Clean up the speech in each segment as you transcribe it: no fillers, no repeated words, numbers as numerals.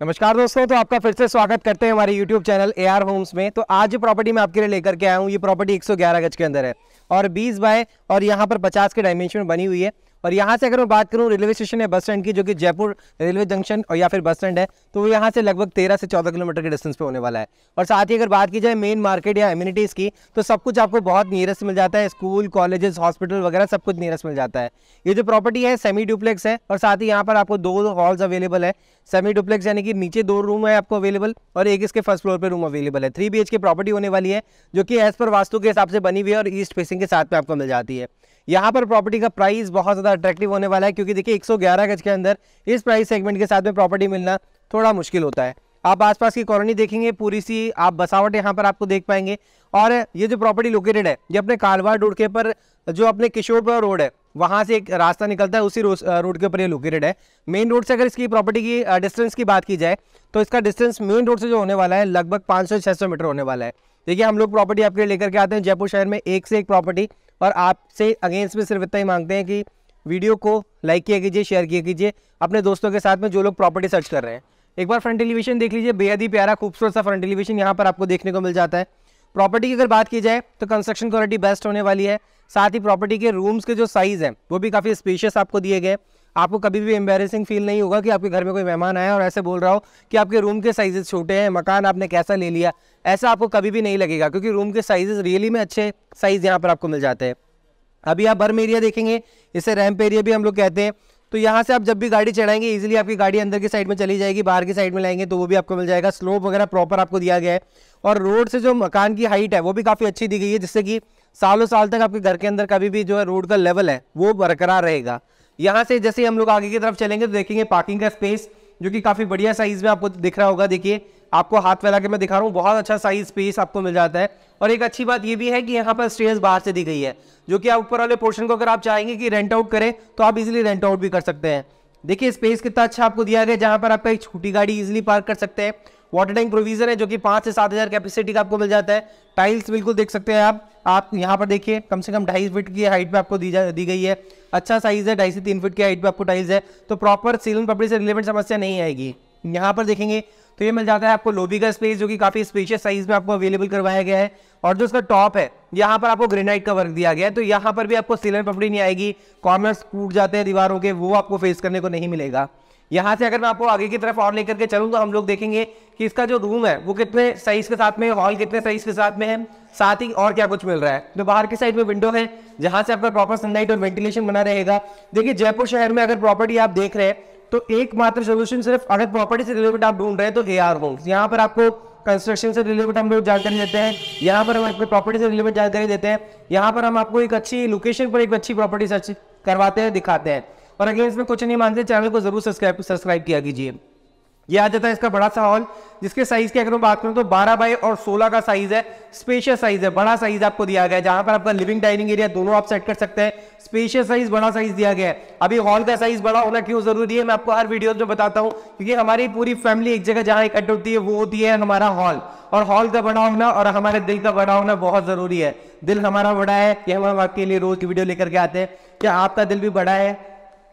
नमस्कार दोस्तों, तो आपका फिर से स्वागत करते हैं हमारे यूट्यूब चैनल AR होम्स में। तो आज जो प्रॉपर्टी मैं आपके लिए लेकर के आया हूँ, ये प्रॉपर्टी 111 गज के अंदर है और 20 बाय और यहाँ पर 50 के डायमेंशन में बनी हुई है। और यहाँ से अगर मैं बात करूँ रेलवे स्टेशन है, बस स्टैंड की, जो कि जयपुर रेलवे जंक्शन और या फिर बस स्टैंड है, तो वो यहाँ से लगभग 13 से 14 किलोमीटर के डिस्टेंस पे होने वाला है। और साथ ही अगर बात की जाए मेन मार्केट या एम्यूनिटीज़ की, तो सब कुछ आपको बहुत नियरेस्ट मिल जाता है। स्कूल, कॉलेजेस, हॉस्पिटल वगैरह सब कुछ नियरेस्ट मिल जाता है। ये जो प्रॉपर्टी है सेमी डुप्लेक्स है और साथ ही यहाँ पर आपको 2 हॉल्स अवेलेबल है। सेमी डुप्लेक्स यानी कि नीचे 2 रूम है आपको अवेलेबल और एक इसके फर्स्ट फ्लोर पे रूम अवेलेबल है। 3 BHK प्रॉपर्टी होने वाली है, जो कि एज पर वास्तु के हिसाब से बनी हुई है और ईस्ट फेसिंग के साथ में आपको मिल जाती है। यहाँ पर प्रॉपर्टी का प्राइस बहुत ज़्यादा अट्रैक्टिव होने वाला है, क्योंकि देखिए 111 गज के अंदर इस प्राइस सेगमेंट के साथ में प्रॉपर्टी मिलना थोड़ा मुश्किल होता है। आप आसपास की कॉलोनी देखेंगे, पूरी सी आप बसावट यहाँ पर आपको देख पाएंगे। और ये जो प्रॉपर्टी लोकेटेड है, ये अपने कालवाड़ रोड के पर जो अपने किशोरपुर रोड है, वहाँ से एक रास्ता निकलता है, उसी रोड के ऊपर ये लोकेटेड है। मेन रोड से अगर इसकी प्रॉपर्टी की डिस्टेंस की बात की जाए, तो इसका डिस्टेंस मेन रोड से जो होने वाला है लगभग 500-600 मीटर होने वाला है। देखिए, हम लोग प्रॉपर्टी आपके लिए लेकर के आते हैं जयपुर शहर में एक से एक प्रॉपर्टी, और आपसे अगेंस्ट में सिर्फ इतना ही मांगते हैं कि वीडियो को लाइक किया कीजिए, शेयर किया कीजिए अपने दोस्तों के साथ में जो लोग प्रॉपर्टी सर्च कर रहे हैं। एक बार फ्रंट एलिवेशन देख लीजिए, बेहद ही प्यारा खूबसूरत सा फ्रंट एलिवेशन यहाँ पर आपको देखने को मिल जाता है। प्रॉपर्टी की अगर बात की जाए तो कंस्ट्रक्शन क्वालिटी बेस्ट होने वाली है। साथ ही प्रॉपर्टी के रूम्स के जो साइज हैं वो भी काफ़ी स्पेशियस आपको दिए गए। आपको कभी भी एम्बेरसिंग फील नहीं होगा कि आपके घर में कोई मेहमान आया और ऐसे बोल रहा हो कि आपके रूम के साइजेस छोटे हैं, मकान आपने कैसा ले लिया, ऐसा आपको कभी भी नहीं लगेगा, क्योंकि रूम के साइजेस रियली में अच्छे साइज यहाँ पर आपको मिल जाते हैं। अभी आप बर्म एरिया देखेंगे, इसे रैंप एरिया भी हम लोग कहते हैं। तो यहाँ से आप जब भी गाड़ी चढ़ाएंगे इजीली आपकी गाड़ी अंदर की साइड में चली जाएगी, बाहर की साइड में लाएंगे तो वो भी आपको मिल जाएगा। स्लोप वगैरह प्रॉपर आपको दिया गया है और रोड से जो मकान की हाइट है वो भी काफ़ी अच्छी दी गई है, जिससे कि सालों साल तक आपके घर के अंदर कभी भी जो है रोड का लेवल है वो बरकरार रहेगा। यहाँ से जैसे हम लोग आगे की तरफ चलेंगे तो देखेंगे पार्किंग का स्पेस, जो कि काफ़ी बढ़िया साइज में आपको दिख रहा होगा। देखिए, आपको हाथ फैला के मैं दिखा रहा हूँ, बहुत अच्छा साइज स्पेस आपको मिल जाता है। और एक अच्छी बात ये भी है कि यहाँ पर स्टेयर्स बाहर से दी गई है, जो कि आप ऊपर वाले पोर्शन को अगर आप चाहेंगे कि रेंट आउट करें तो आप इजीली रेंट आउट भी कर सकते हैं। देखिए स्पेस कितना अच्छा आपको दिया गया, जहाँ पर आपका एक छोटी गाड़ी इजीली पार्क कर सकते हैं। वाटर टैंक प्रोविजन है, जो कि 5 से 7 हज़ार कैपेसिटी का आपको मिल जाता है। टाइल्स बिल्कुल देख सकते हैं आप यहाँ पर देखिए, कम से कम 2.5 फीट की हाइट पे आपको दी गई है। अच्छा साइज है, 2.5 से 3 फीट की हाइट पे आपको टाइल्स है, तो प्रॉपर सीलन पपड़ी से रिलेवेंट समस्या नहीं आएगी। यहाँ पर देखेंगे तो ये मिल जाता है आपको लॉबी का स्पेस, जो कि काफी स्पेशियस साइज में आपको अवेलेबल करवाया गया है। और जो उसका टॉप है, यहाँ पर आपको ग्रेनाइट का वर्क दिया गया है, तो यहाँ पर भी आपको सीलन पपड़ी नहीं आएगी। कॉर्नर्स टूट जाते हैं दीवारों के, वो आपको फेस करने को नहीं मिलेगा। यहाँ से अगर मैं आपको आगे की तरफ और लेकर के चलूँ तो हम लोग देखेंगे कि इसका जो रूम है वो कितने साइज के साथ में, हॉल कितने साइज के साथ में है, साथ ही और क्या कुछ मिल रहा है। तो बाहर की साइड में विंडो है, जहां से आपका प्रॉपर सनलाइट और वेंटिलेशन बना रहेगा। देखिए, जयपुर शहर में अगर प्रॉपर्टी आप देख रहे हैं तो एकमात्र सोल्यूशन सिर्फ अगर प्रॉपर्टी से रिलेटेड आप ढूंढ रहे हैं तो AR होम्स। यहाँ पर आपको कंस्ट्रक्शन से रिलेटेड हम लोग जानकारी देते हैं, यहाँ पर हम आपको प्रॉपर्टी से रिलेटेड जानकारी देते हैं, यहाँ पर हम आपको एक अच्छी लोकेशन पर एक अच्छी प्रॉपर्टी सर्च करवाते हैं, दिखाते हैं। और अगर इसमें कुछ नहीं मानते, चैनल को जरूर सब्सक्राइब किया कीजिए। ये आ जाता है इसका बड़ा सा हॉल, जिसके साइज की अगर मैं बात करूं तो 12 बाय और 16 का साइज है। स्पेशियस साइज है, बड़ा साइज आपको दिया गया है, जहां पर आपका लिविंग डाइनिंग एरिया दोनों आप सेट कर सकते हैं। स्पेशियस साइज, बड़ा साइज दिया गया है। अभी हॉल का साइज बड़ा होना क्यों जरूरी है, मैं आपको हर वीडियो में बताता हूं, क्योंकि हमारी पूरी फैमिली एक जगह जहां इकट्ठ होती है वो होती है हमारा हॉल। और हॉल का बड़ा होना और हमारे दिल का बड़ा होना बहुत जरूरी है। दिल हमारा बड़ा है कि हम आपके लिए रोज की वीडियो लेकर के आते हैं। क्या आपका दिल भी बड़ा है?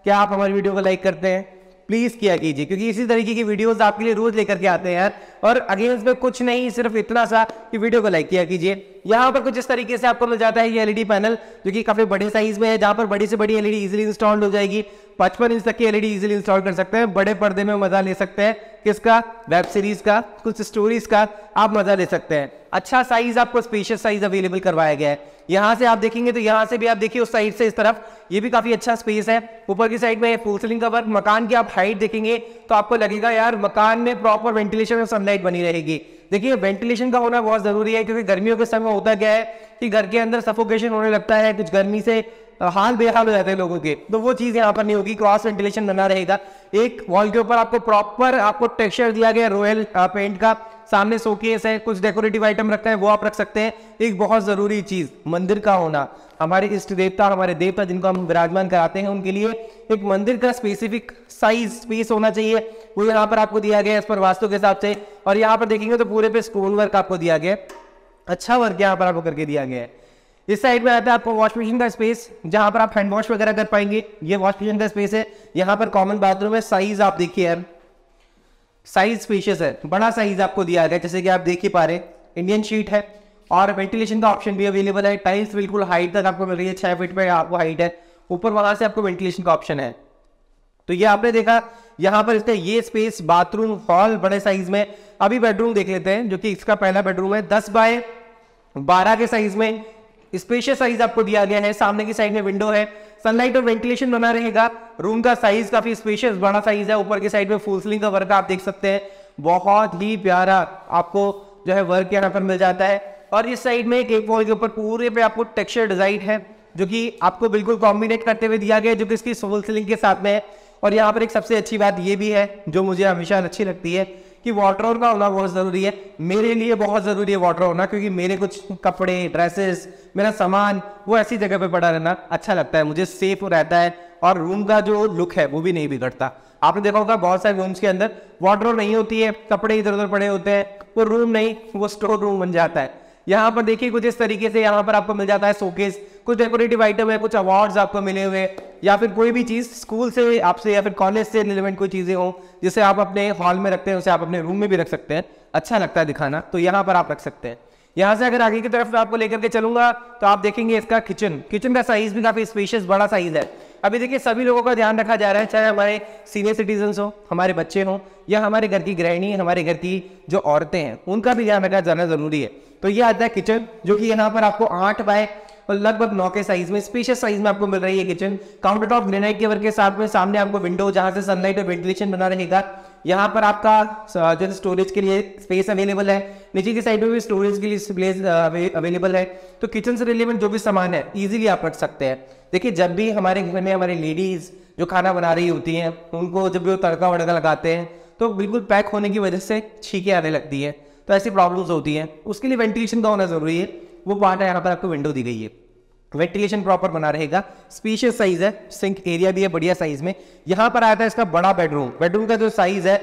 क्या आप हमारी वीडियो को लाइक करते हैं? प्लीज किया कीजिए, क्योंकि इसी तरीके की वीडियोस आपके लिए रोज लेकर के आते हैं यार। और अगेंस्ट में कुछ नहीं, सिर्फ इतना सा कि वीडियो को लाइक किया कीजिए। यहाँ पर कुछ इस तरीके से आपको मिल जाता है ये LED पैनल, जो कि काफी बड़े साइज में है, जहाँ पर बड़ी से बड़ी LED इजीली इंस्टॉल हो जाएगी। 55 इंच तक की LED इजीली इंस्टॉल कर सकते हैं। बड़े पर्दे में मजा ले सकते हैं, किसका? वेब सीरीज का, कुछ स्टोरीज का आप मजा ले सकते हैं। अच्छा साइज आपको स्पेशियस साइज अवेलेबल करवाया गया है। यहाँ से आप देखेंगे तो यहाँ से भी आप देखिए, उस साइड से इस तरफ ये भी काफी अच्छा स्पेस है। ऊपर की साइड में फुल सीलिंग का वर्क। मकान की आप हाइट देखेंगे तो आपको लगेगा यार मकान में प्रॉपर वेंटिलेशन और सनलाइट बनी रहेगी। देखिए, वेंटिलेशन का होना बहुत जरूरी है, क्योंकि गर्मियों के समय होता क्या है कि घर के अंदर सफोकेशन होने लगता है, कुछ गर्मी से हाल बेहाल हो जाते हैं लोगों के, तो वो चीज यहाँ पर नहीं होगी। क्रॉस वेंटिलेशन बना रहेगा। एक वॉल के ऊपर आपको प्रॉपर आपको टेक्सचर दिया गया रॉयल पेंट का। सामने शोकेस है, कुछ डेकोरेटिव आइटम रखा है, वो आप रख सकते हैं। एक बहुत जरूरी चीज मंदिर का होना। हमारे इष्ट देवता, हमारे देवता जिनको हम विराजमान कराते हैं, उनके लिए एक मंदिर का स्पेसिफिक साइज स्पेस होना चाहिए, वो यहाँ पर आपको दिया गया है इस पर वास्तु के हिसाब से। और यहाँ पर देखेंगे तो पूरे पे स्टोन वर्क आपको दिया गया है, अच्छा वर्क यहाँ पर आपको करके दिया गया है। इस साइड में आता है आपको वॉश बेसिन का स्पेस, जहां पर आप हैंड वॉश वगैरह कर पाएंगे। ये वॉश बेसिन का स्पेस है। यहाँ पर कॉमन बाथरूम है। साइज आप देखिए यार, साइज स्पेशियस है, बड़ा साइज आपको दिया गया है, जैसे कि आप देख ही पा रहे हैं इंडियन शीट है और वेंटिलेशन का ऑप्शन भी अवेलेबल है। टाइल्स बिल्कुल हाइट तक आपको मिल रही है, 6 फीट पे आपको हाइट है, ऊपर वहां से आपको वेंटिलेशन का ऑप्शन है। तो ये आपने देखा यहाँ पर इसका ये स्पेस, बाथरूम, हॉल बड़े साइज में। अभी बेडरूम देख लेते हैं जो कि इसका पहला बेडरूम है, 10 बाय 12 के साइज में, स्पेशियस साइज आपको दिया गया है। सामने की साइड में विंडो है, सनलाइट और वेंटिलेशन बना रहेगा। रूम का साइज काफी स्पेशियस बड़ा साइज है, ऊपर की साइड में फुल सीलिंग का वर्क आप देख सकते हैं, बहुत ही प्यारा आपको जो है वर्क यहाँ पर मिल जाता है। और इस साइड में एक वॉल के ऊपर पूरे पे आपको टेक्सचर डिजाइन है जो कि आपको बिल्कुल कॉम्बिनेट करते हुए दिया गया है, जो कि इसकी फुल सीलिंग के साथ में है। और यहाँ पर एक सबसे अच्छी बात ये भी है जो मुझे हमेशा अच्छी लगती है कि वार्डरोब का होना बहुत ज़रूरी है। मेरे लिए बहुत ज़रूरी है वार्डरोब होना, क्योंकि मेरे कुछ कपड़े, ड्रेसेस, मेरा सामान वो ऐसी जगह पे पड़ा रहना अच्छा लगता है, मुझे सेफ रहता है और रूम का जो लुक है वो भी नहीं बिगड़ता। आपने देखा होगा बहुत सारे रूम्स के अंदर वार्डरोब नहीं होती है, कपड़े इधर उधर पड़े होते हैं, वो रूम नहीं, वो स्टोर रूम बन जाता है। यहाँ पर देखिए कुछ इस तरीके से यहाँ पर आपको मिल जाता है शोकेस, कुछ डेकोरेटिव आइटम है, कुछ अवार्ड्स आपको मिले हुए, या फिर कोई भी चीज़ स्कूल से आपसे या फिर कॉलेज से रिलेवेंट कोई चीज़ें हो जिसे आप अपने हॉल में रखते हैं, उसे आप अपने रूम में भी रख सकते हैं, अच्छा लगता है दिखाना, तो यहाँ पर आप रख सकते हैं। यहाँ से अगर आगे की तरफ आपको लेकर के चलूंगा तो आप देखेंगे इसका किचन का साइज भी काफी स्पेशियस बड़ा साइज है। अभी देखिए सभी लोगों का ध्यान रखा जा रहा है, चाहे हमारे सीनियर सिटीजन हो, हमारे बच्चे हों, या हमारे घर की गृहिणी, हमारे घर की जो औरतें हैं, उनका भी ध्यान रखा जाना जरूरी है। तो ये आता है किचन, जो कि यहाँ पर आपको 8 बाय और लगभग 9 के साइज में, स्पेशियस साइज में आपको मिल रही है किचन। काउंटर टॉप ग्रेनाइट के वर्क के साथ में, सामने आपको विंडो जहां से सनलाइट और वेंटिलेशन बना रहेगा। यहाँ पर आपका जो स्टोरेज के लिए स्पेस अवेलेबल है, नीचे की साइड में भी स्टोरेज के लिए स्पेस अवेलेबल है। तो किचन से रिलेवेंट जो भी सामान है इजीली आप रख सकते हैं। देखिए जब भी हमारे घर में हमारी लेडीज जो खाना बना रही होती हैं, उनको जब भी वो तड़का वड़का लगाते हैं तो बिल्कुल पैक होने की वजह से छींकें आने लगती है, तो ऐसी प्रॉब्लम्स होती हैं, उसके लिए वेंटिलेशन का होना जरूरी है। वो पार्ट है, यहाँ पर आपको विंडो दी गई है, वेंटिलेशन प्रॉपर बना रहेगा, स्पेशियस साइज है, सिंक एरिया भी है बढ़िया साइज में। यहाँ पर आता है इसका बड़ा बेडरूम का जो साइज है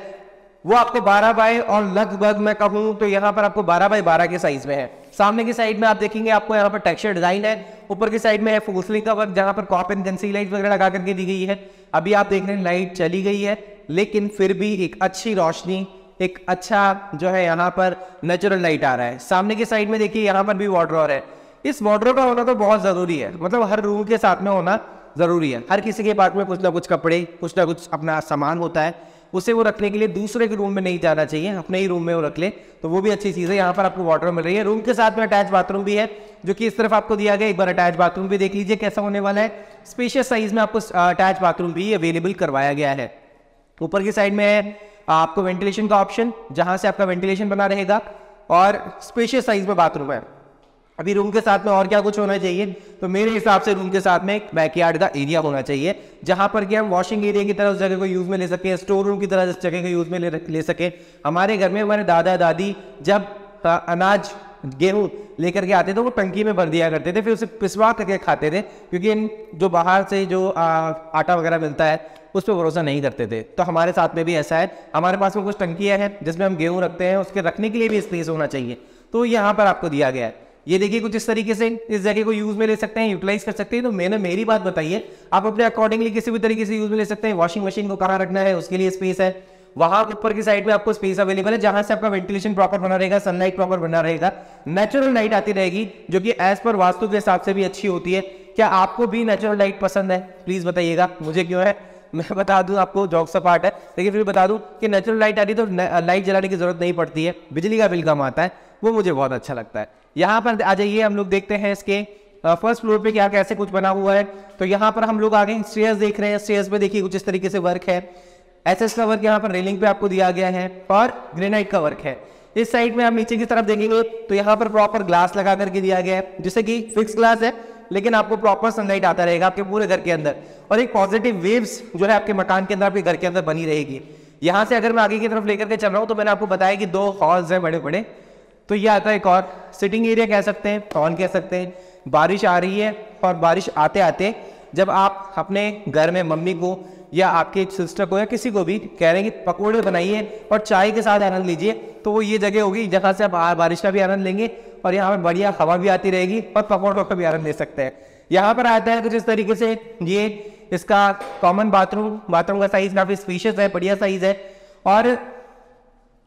वो आपको 12 बाय और लगभग मैं कहूँ तो यहाँ पर आपको 12 बाय 12 के साइज में है। सामने की साइड में आप देखेंगे आपको यहाँ पर टेक्सचर डिजाइन है, ऊपर की साइड में है फुल सीलिंग का वर्क, जहाँ पर कॉप एंड कंसील लाइट वगैरह लगा करके दी गई है। अभी आप देख रहे हैं लाइट चली गई है, लेकिन फिर भी एक अच्छी रोशनी, एक अच्छा जो है यहाँ पर नेचुरल लाइट आ रहा है। सामने की साइड में देखिए यहाँ पर भी वार्डरोब है। इस वार्डरोब का होना तो बहुत जरूरी है, मतलब हर रूम के साथ में होना जरूरी है। हर किसी के पास में कुछ ना कुछ कपड़े, कुछ ना कुछ अपना सामान होता है, उसे वो रखने के लिए दूसरे के रूम में नहीं जाना चाहिए, अपने ही रूम में वो रख ले, तो वो भी अच्छी चीज़ है। यहाँ पर आपको वार्डरोब मिल रही है, रूम के साथ में अटैच बाथरूम भी है जो कि इस तरफ आपको दिया गया। एक बार अटैच बाथरूम भी देख लीजिए कैसा होने वाला है, स्पेशियस साइज में आपको अटैच बाथरूम भी अवेलेबल करवाया गया है। ऊपर की साइड में है आपको वेंटिलेशन का ऑप्शन, जहां से आपका वेंटिलेशन बना रहेगा, और स्पेशियस साइज में बाथरूम है। अभी रूम के साथ में और क्या कुछ होना चाहिए, तो मेरे हिसाब से रूम के साथ में एक बैकयार्ड का एरिया होना चाहिए, जहां पर कि हम वॉशिंग एरिया की तरह उस जगह को यूज में ले सके, स्टोर रूम की तरह उस जगह को यूज में ले सके। हमारे घर में हमारे दादा दादी जब अनाज गेहूं लेकर के आते थे, वो टंकी में भर दिया करते थे, फिर उसे पिसवा करके खाते थे, क्योंकि इन जो बाहर से जो आटा वगैरह मिलता है उस पर भरोसा नहीं करते थे। तो हमारे साथ में भी ऐसा है, हमारे पास में कुछ टंकियां हैं जिसमें हम गेहूं रखते हैं, उसके रखने के लिए भी स्पेस होना चाहिए, तो यहाँ पर आपको दिया गया है। ये देखिए कुछ इस तरीके से इस जगह को यूज में ले सकते हैं, यूटिलाइज कर सकते हैं। तो मैंने मेरी बात बताइए, आप अपने अकॉर्डिंगली किसी भी तरीके से यूज में ले सकते हैं। वॉशिंग मशीन को कहाँ रखना है उसके लिए स्पेस है, वहां ऊपर की साइड में आपको स्पेस अवेलेबल है, जहां से आपका वेंटिलेशन प्रॉपर बना रहेगा, सनलाइट प्रॉपर बना रहेगा, नेचुरल लाइट आती रहेगी, जो कि एज पर वास्तु के हिसाब से भी अच्छी होती है। क्या आपको भी नेचुरल लाइट पसंद है? प्लीज बताइएगा, मुझे क्यों है मैं बता दूं आपको, जॉक सा पार्ट है, लेकिन फिर बता दूं कि नेचुरल लाइट आ रही तो लाइट जलाने की जरूरत नहीं पड़ती है, बिजली का बिल कम आता है, वो मुझे बहुत अच्छा लगता है। यहाँ पर आ जाइए, हम लोग देखते हैं इसके फर्स्ट फ्लोर पे क्या कैसे कुछ बना हुआ है। तो यहाँ पर हम लोग आगे स्टेयर्स देख रहे हैं, स्टेयर्स पे देखिए कुछ इस तरीके से वर्क है, एसएस का वर्क यहाँ पर रेलिंग पे आपको दिया गया है, और ग्रेनाइट का वर्क है। इस साइड में हम नीचे की तरफ देखेंगे तो यहाँ पर प्रॉपर ग्लास लगा करके दिया गया है, जिससे कि फिक्स ग्लास है, लेकिन आपको प्रॉपर सनलाइट आता रहेगा आपके पूरे घर के अंदर, और एक पॉजिटिव वेव्स जो है आपके मकान के अंदर, आपके घर के अंदर बनी रहेगी। यहाँ से अगर मैं आगे की तरफ लेकर के चल रहा हूँ, तो मैंने आपको बताया कि 2 हॉल्स हैं बड़े बड़े, तो ये आता है एक और सिटिंग एरिया कह सकते हैं, हॉल कह सकते हैं। बारिश आ रही है, और बारिश आते आते जब आप अपने घर में मम्मी को या आपके सिस्टर को या किसी को भी कह रहे हैं कि पकौड़े बनाइए और चाय के साथ आनंद लीजिए, तो वो ये जगह होगी जहाँ से आप बारिश का भी आनंद लेंगे, और यहाँ पर बढ़िया हवा भी आती रहेगी, और पकौड़ों का भी आनंद ले सकते हैं। यहाँ पर आता है कुछ इस तरीके से, ये इसका कॉमन बाथरूम का साइज काफी स्पेशियस है, बढ़िया साइज है, और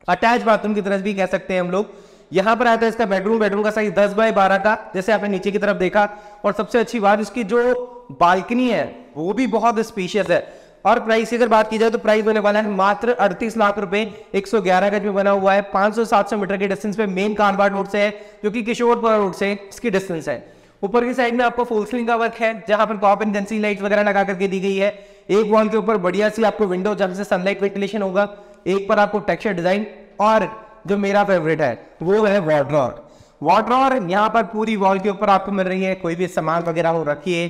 अटैच बाथरूम की तरह भी कह सकते हैं हम लोग। यहाँ पर आता है इसका बेडरूम का साइज 10 बाय 12 का, जैसे आपने नीचे की तरफ देखा। और सबसे अच्छी बात इसकी जो बालकनी है वो भी बहुत स्पेशियस है। और प्राइस की अगर बात की जाए तो प्राइस होने वाला है मात्र 38 लाख रुपए। 111 गज में बना हुआ है, 500-700 मीटर के डिस्टेंस पे मेन कानबाड़ रोड से है, जो कि किशोरपुरा रोड से इसकी डिस्टेंस है। ऊपर की साइड में आपको फुल सीलिंग का वर्क है, जहां पर कॉप एंड जेंसी लाइट वगैरह लगा करके दी गई है। एक वॉल के ऊपर बढ़िया सी आपको विंडो जहां से सनलाइट वेंटिलेशन होगा, एक पर आपको टेक्सचर डिजाइन, और जो मेरा फेवरेट है वो है वार्डरोब। यहाँ पर पूरी वॉल के ऊपर आपको मिल रही है, कोई भी सामान वगैरह हो रखिए,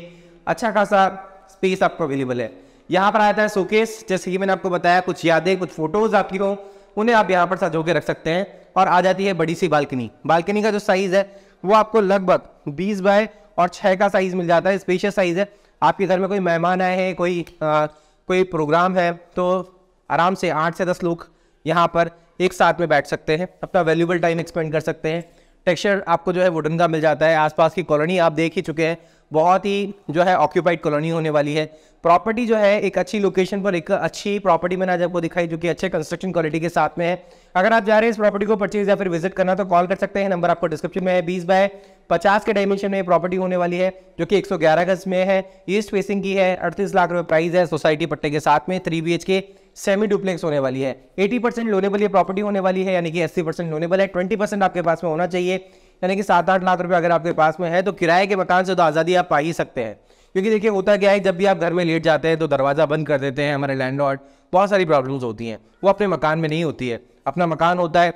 अच्छा खासा स्पेस आपको अवेलेबल है। यहाँ पर आता है शोकेस, जैसे कि मैंने आपको बताया, कुछ यादें कुछ फोटोज आपकी हो उन्हें आप यहाँ पर सजो के रख सकते हैं। और आ जाती है बड़ी सी बालकनी का जो साइज है वो आपको लगभग 20 बाय 6 का साइज मिल जाता है। स्पेशियस साइज है। आपके घर में कोई मेहमान आए हैं, कोई प्रोग्राम है, तो आराम से 8 से 10 लोग यहाँ पर एक साथ में बैठ सकते हैं, अपना वैल्यूबल टाइम एक्सपेंड कर सकते हैं। टेक्सचर आपको जो है वुडन का मिल जाता है। आसपास की कॉलोनी आप देख ही चुके हैं, बहुत ही जो है ऑक्यूपाइड कॉलोनी होने वाली है। प्रॉपर्टी जो है एक अच्छी लोकेशन पर एक अच्छी प्रॉपर्टी मैंने आज आपको दिखाई, जो कि अच्छे कंस्ट्रक्शन क्वालिटी के साथ में है। अगर आप जा रहे हैं इस प्रॉपर्टी को परचेज या फिर विजिट करना तो कॉल कर सकते हैं, नंबर आपको डिस्क्रिप्शन में है। 20 बाय 50 के डायमेंशन में प्रॉपर्टी होने वाली है, जो कि 111 गज में है, ईस्ट फेसिंग की है, 38 लाख रुपए प्राइस है, सोसाइटी पट्टे के साथ में 3 BHK सेमी डुप्लेक्स होने वाली है। 80% लोनेबल ये प्रॉपर्टी होने वाली है, यानी कि 80% लोनेबल है। 20% आपके पास में होना चाहिए, यानी कि 7-8 लाख रुपए अगर आपके पास में है तो किराए के मकान से तो आज़ादी आप पा ही सकते हैं। क्योंकि देखिए होता क्या है, जब भी आप घर में लेट जाते हैं तो दरवाज़ा बंद कर देते हैं हमारे लैंडलॉर्ड, बहुत सारी प्रॉब्लम्स होती हैं। वो अपने मकान में नहीं होती है। अपना मकान होता है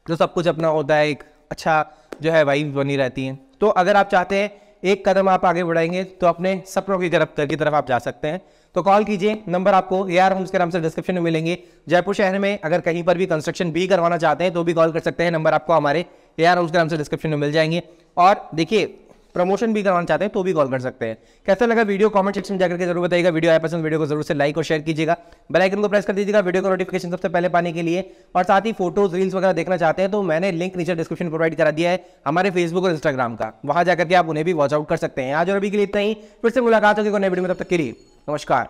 जो सब कुछ अपना होता है, एक अच्छा जो है वाइब बनी रहती है। तो अगर आप चाहते हैं एक कदम आप आगे बढ़ाएंगे तो अपने सपनों की तरफ आप जा सकते हैं, तो कॉल कीजिए। नंबर आपको AR होम्स के नाम से डिस्क्रिप्शन में मिलेंगे। जयपुर शहर में अगर कहीं पर भी कंस्ट्रक्शन भी करवाना चाहते हैं तो भी कॉल कर सकते हैं, नंबर आपको हमारे AR होम्स के नाम से डिस्क्रिप्शन में मिल जाएंगे। और देखिए प्रमोशन भी करवाना चाहते हैं तो भी कॉल कर सकते हैं। कैसा लगा वीडियो कमेंट सेक्शन में जाकर के जरूर बताइएगा। वीडियो आया पसंद, वीडियो को जरूर से लाइक और शेयर कीजिएगा, बेल आइकन को प्रेस कर दीजिएगा वीडियो को नोटिफिकेशन सबसे पहले पाने के लिए। और साथ ही फोटोज रील्स वगैरह देखना चाहते हैं तो मैंने लिंक नीचे डिस्क्रिप्शन में प्रोवाइड करा दिया है हमारे फेसबुक और इंस्टाग्राम का, वहां जाकर के आप उन्हें भी वॉच आउट कर सकते हैं। आज और अभी के लिए इतना ही, फिर से मुलाकात होगी नए वीडियो में, तब तक के लिए नमस्कार।